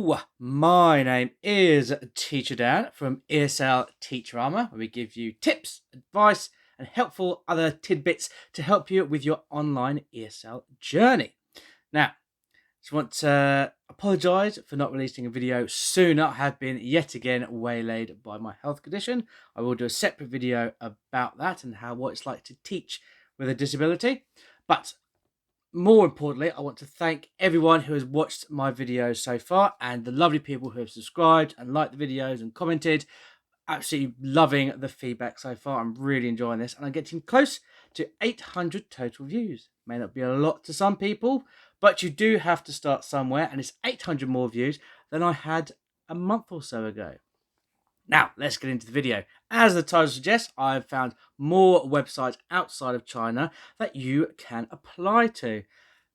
Hello, my name is Teacher Dan from ESL Teacherama, where we give you tips, advice, and helpful other tidbits to help you with your online ESL journey. Now, just want to apologise for not releasing a video sooner. I have been yet again waylaid by my health condition. I will do a separate video about that and what it's like to teach with a disability. But more importantly, I want to thank everyone who has watched my videos so far and the lovely people who have subscribed and liked the videos and commented. Absolutely loving the feedback so far. I'm really enjoying this, and I'm getting close to 800 total views. May not be a lot to some people, but you do have to start somewhere, and it's 800 more views than I had a month or so ago. Now, let's get into the video. As the title suggests, I've found more websites outside of China that you can apply to.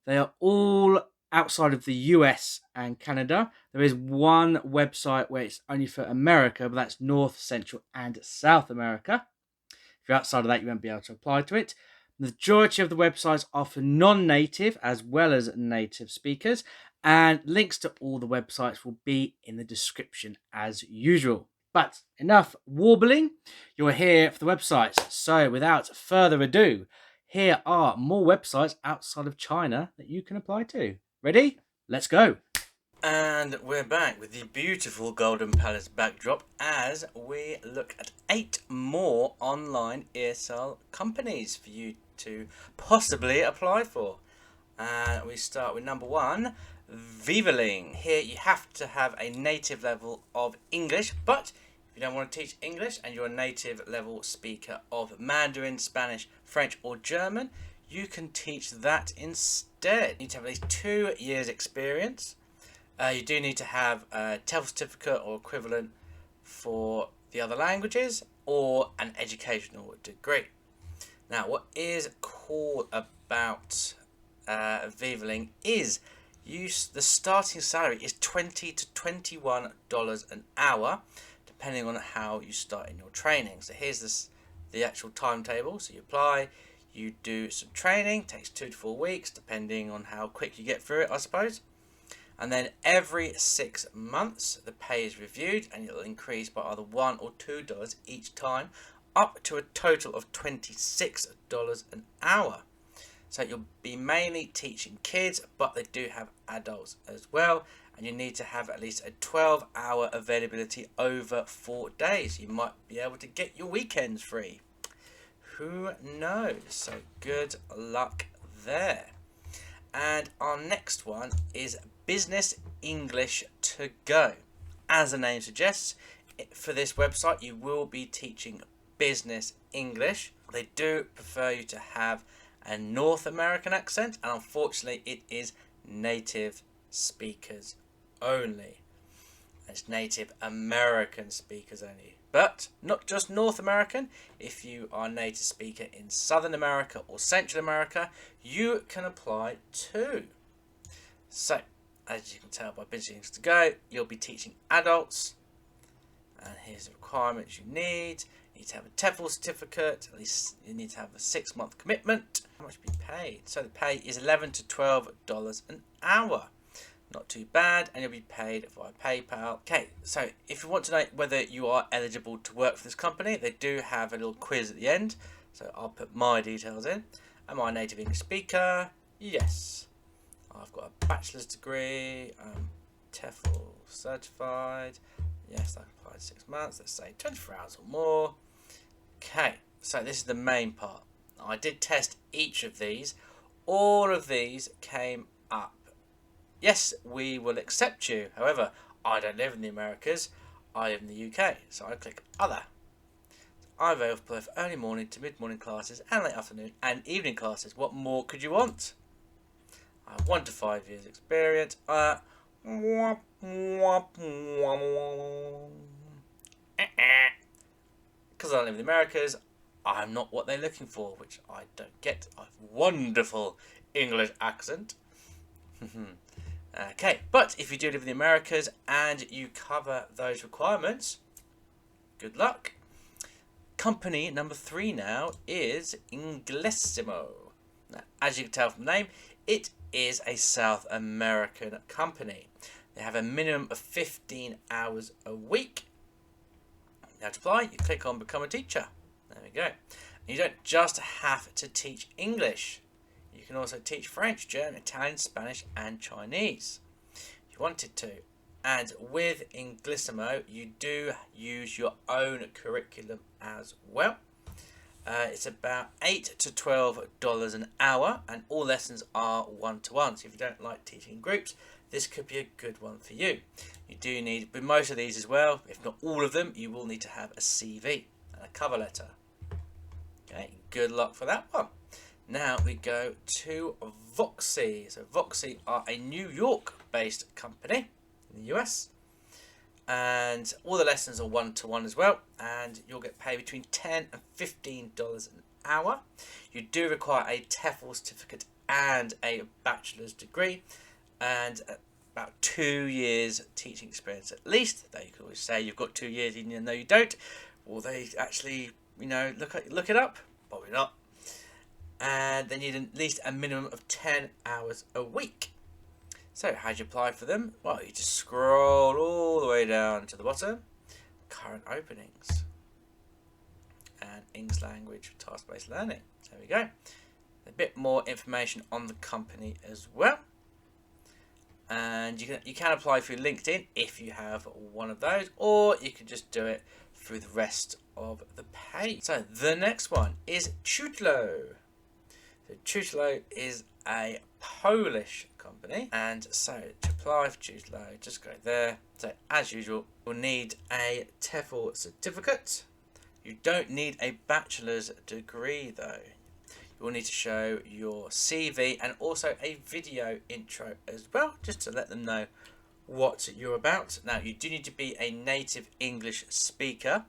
They are all outside of the US and Canada. There is one website where it's only for America, but that's North, Central, and South America. If you're outside of that, you won't be able to apply to it. The majority of the websites are for non-native as well as native speakers, and links to all the websites will be in the description as usual. But enough warbling, you're here for the websites. So without further ado, here are more websites outside of China that you can apply to. Ready? Let's go. And we're back with the beautiful Golden Palace backdrop as we look at 8 more online ESL companies for you to possibly apply for. And we start with number 1, Vivaling. Here you have to have a native level of English, but if you don't want to teach English and you're a native level speaker of Mandarin, Spanish, French or German, you can teach that instead. You need to have at least 2 years experience. You do need to have a TEFL certificate or equivalent for the other languages or an educational degree. Now, what is cool about Vivaling is the starting salary is $20 to $21 an hour, depending on how you start in your training. So here's the actual timetable. So you apply, you do some training, takes 2 to 4 weeks, depending on how quick you get through it, I suppose. And then every 6 months, the pay is reviewed, and it'll increase by either $1 or $2 each time, up to a total of $26 an hour. So you'll be mainly teaching kids, but they do have adults as well. And you need to have at least a 12-hour availability over 4 days. You might be able to get your weekends free. Who knows? So good luck there. And our next one is Business English to Go. As the name suggests, for this website you will be teaching business English. They do prefer you to have a North American accent, and unfortunately it is native speakers only. It's native American speakers only, but not just North American. If you are a native speaker in Southern America or Central America, you can apply too. So as you can tell by Business English to Go, you'll be teaching adults, and here's the requirements you need. You need to have a TEFL certificate, at least you need to have a 6-month commitment. How much will be paid? So the pay is $11 to $12 an hour. Not too bad, and you'll be paid via PayPal. Okay, so if you want to know whether you are eligible to work for this company, they do have a little quiz at the end. So I'll put my details in. Am I a native English speaker? Yes. I've got a bachelor's degree. I'm TEFL certified. Yes, I applied 6 months. Let's say 24 hours or more. Okay, so this is the main part. I did test each of these. All of these came up. Yes, we will accept you. However, I don't live in the Americas. I live in the UK. So I click Other. I'm available for early morning to mid-morning classes and late afternoon and evening classes. What more could you want? I have 1 to 5 years experience. Because I don't live in the Americas, I'm not what they're looking for, which I don't get. I have a wonderful English accent. Okay, but if you do live in the Americas and you cover those requirements, good luck. Company number 3 now is Inglesimo. Now, as you can tell from the name, it is a South American company. They have a minimum of 15 hours a week. Now to apply, you click on Become a Teacher. There we go. And you don't just have to teach English. You can also teach French, German, Italian, Spanish and Chinese if you wanted to. And with Inglesimo, you do use your own curriculum as well. It's about $8 to $12 an hour, and all lessons are one-to-one. So if you don't like teaching in groups, this could be a good one for you. You do need, with most of these as well, if not all of them, you will need to have a CV and a cover letter. Okay, good luck for that one. Now we go to Voxy. So Voxy are a New York-based company in the US, and all the lessons are one-to-one as well, and you'll get paid between $10 and $15 an hour. You do require a TEFL certificate and a bachelor's degree, and about 2 years teaching experience at least. Though you can always say you've got 2 years even though you don't. Will they actually, look it up? Probably not. And they need at least a minimum of 10 hours a week. So how do you apply for them? Well, you just scroll all the way down to the bottom. Current openings. And English language task-based learning. There we go. A bit more information on the company as well. And you can apply through LinkedIn if you have one of those, or you can just do it through the rest of the page. So the next one is Truthload. So Truthload is a Polish company, and so to apply for Truthload, just go there. So as usual, you'll need a TEFL certificate. You don't need a bachelor's degree though. You will need to show your CV and also a video intro as well, just to let them know what you're about. Now, you do need to be a native English speaker,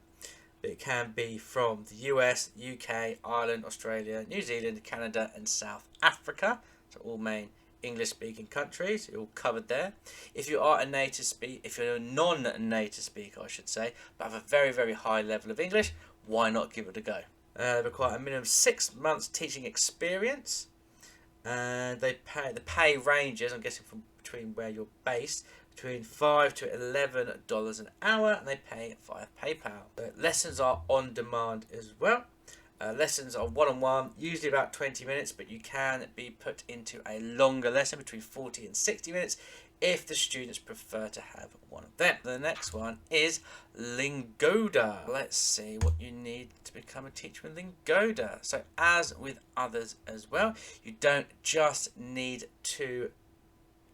but it can be from the US, UK, Ireland, Australia, New Zealand, Canada and South Africa. So all main English speaking countries, you're all covered there. If you are a native speaker, if you're a non-native speaker I should say, but have a very, very high level of English, why not give it a go? They require a minimum of 6 months teaching experience, and the pay ranges, I'm guessing from between where you're based, between $5 to $11 an hour, and they pay via PayPal. Lessons are on demand as well. Lessons are one-on-one, usually about 20 minutes, but you can be put into a longer lesson between 40 and 60 minutes if the students prefer to have one of them. The next one is Lingoda. Let's see what you need to become a teacher with Lingoda. So as with others as well, you don't just need to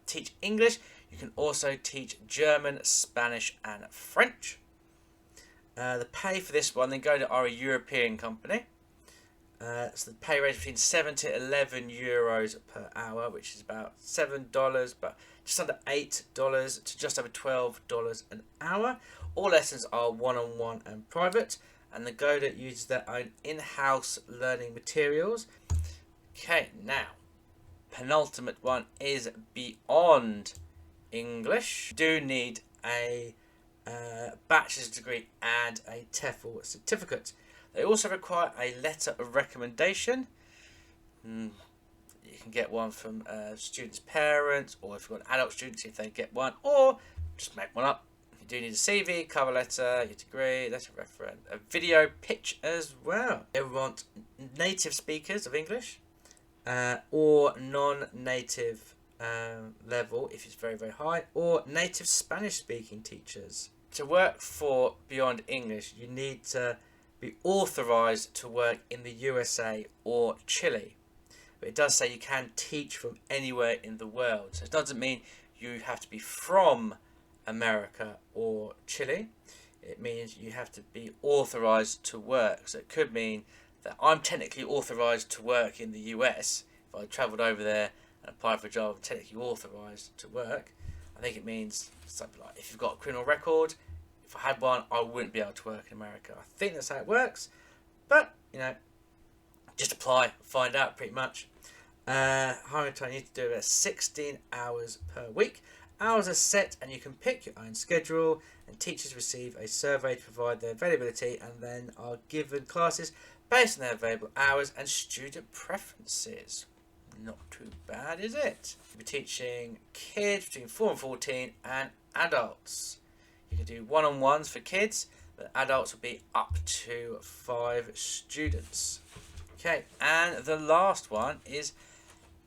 teach English, you can also teach German, Spanish and French. The pay for this one, Lingoda are a European company. So the pay range between 7 to 11 euros per hour, which is about $7, but just under $8 to just over $12 an hour. All lessons are one-on-one and private, and the Lingoda uses their own in-house learning materials. Okay, now penultimate one is Beyond English. You do need a bachelor's degree and a TEFL certificate. They also require a letter of recommendation. You can get one from students' parents, or if you've got adult students, if they get one, or just make one up. You do need a CV, cover letter, your degree, letter of reference, a video pitch as well. They want native speakers of English, or non-native level if it's very, very high, or native Spanish-speaking teachers. To work for Beyond English, you need to be authorised to work in the USA or Chile. But it does say you can teach from anywhere in the world. So it doesn't mean you have to be from America or Chile. It means you have to be authorised to work. So it could mean that I'm technically authorised to work in the US. If I travelled over there and applied for a job, I'm technically authorised to work. I think it means something like if you've got a criminal record, if I had one, I wouldn't be able to work in America. I think that's how it works. But, just apply, find out pretty much. Hiring time, you need to do about 16 hours per week. Hours are set and you can pick your own schedule, and teachers receive a survey to provide their availability and then are given classes based on their available hours and student preferences. Not too bad, is it? We're teaching kids between 4 and 14 and adults. You can do one-on-ones for kids, but adults will be up to 5 students. Okay, and the last one is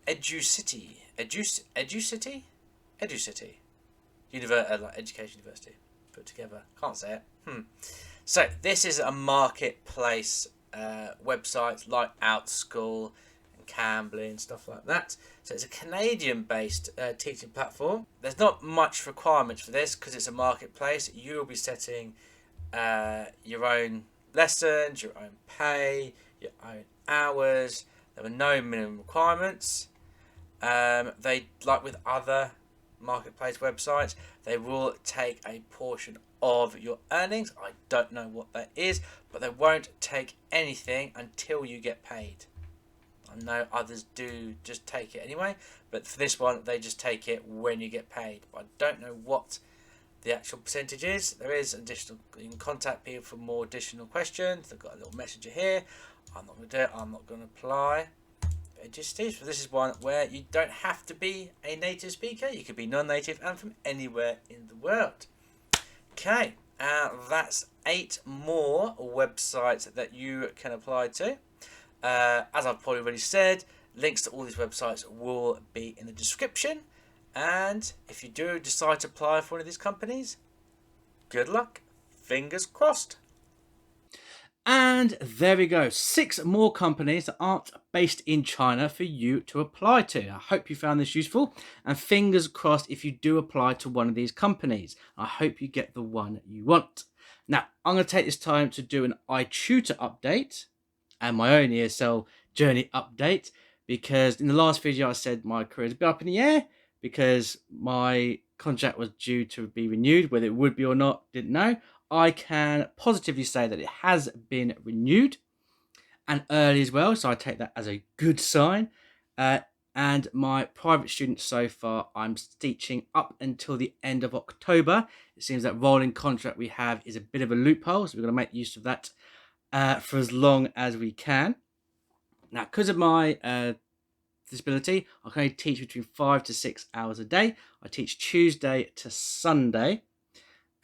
Educity. Educity? Educity. Like Education University. Put together. Can't say it. So this is a marketplace website like OutSchool and Cambly and stuff like that. So it's a Canadian-based teaching platform. There's not much requirements for this because it's a marketplace. You'll be setting your own lessons, your own pay, your own hours. There are no minimum requirements. They, like with other marketplace websites, they will take a portion of your earnings. I don't know what that is, but they won't take anything until you get paid. I know others do just take it anyway, but for this one they just take it when you get paid. But I don't know what the actual percentage is. There is additional, you can contact people for more additional questions. They've got a little messenger here. I'm not going to do it. I'm not going to apply. Educity. So this is one where you don't have to be a native speaker. You could be non-native and from anywhere in the world. Okay, that's 8 more websites that you can apply to. As I've probably already said, links to all these websites will be in the description. And if you do decide to apply for one of these companies, good luck. Fingers crossed. And there we go. 6 more companies that aren't based in China for you to apply to. I hope you found this useful. And fingers crossed if you do apply to one of these companies. I hope you get the one you want. Now, I'm going to take this time to do an iTutor update and my own ESL journey update. Because in the last video I said my career is a bit up in the air. Because my contract was due to be renewed. Whether it would be or not, didn't know. I can positively say that it has been renewed and early as well, so I take that as a good sign. And my private students so far, I'm teaching up until the end of October. It seems that rolling contract we have is a bit of a loophole, so we're going to make use of that for as long as we can. Now, because of my disability, I can only teach between 5 to 6 hours a day. I teach Tuesday to Sunday.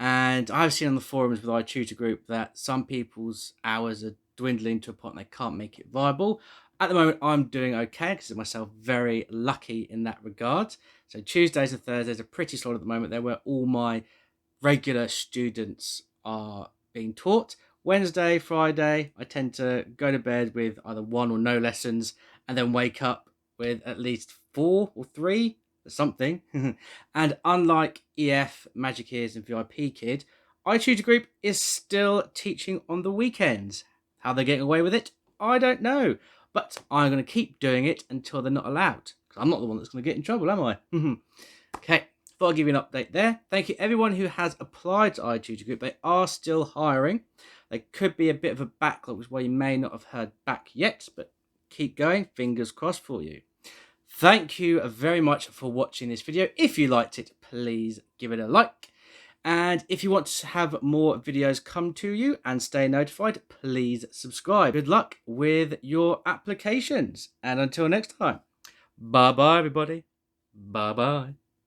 And I've seen on the forums with iTutorGroup that some people's hours are dwindling to a point they can't make it viable. At the moment, I'm doing okay because I'm myself very lucky in that regard. So Tuesdays and Thursdays are pretty solid at the moment. They're where all my regular students are being taught. Wednesday, Friday, I tend to go to bed with either 1 or no lessons and then wake up with at least 4 or 3. Something. And unlike EF, Magic Ears and VIP Kid, iTutorGroup is still teaching on the weekends. How they're getting away with it, I don't know. But I'm going to keep doing it until they're not allowed. Because I'm not the one that's going to get in trouble, am I? Okay, thought I'd give you an update there. Thank you everyone who has applied to iTutorGroup. They are still hiring. There could be a bit of a backlog, which is why you may not have heard back yet. But keep going, fingers crossed for you. Thank you very much for watching this video. If you liked it, please give it a like. And if you want to have more videos come to you and stay notified, please subscribe. Good luck with your applications. And until next time, bye-bye, everybody. Bye-bye.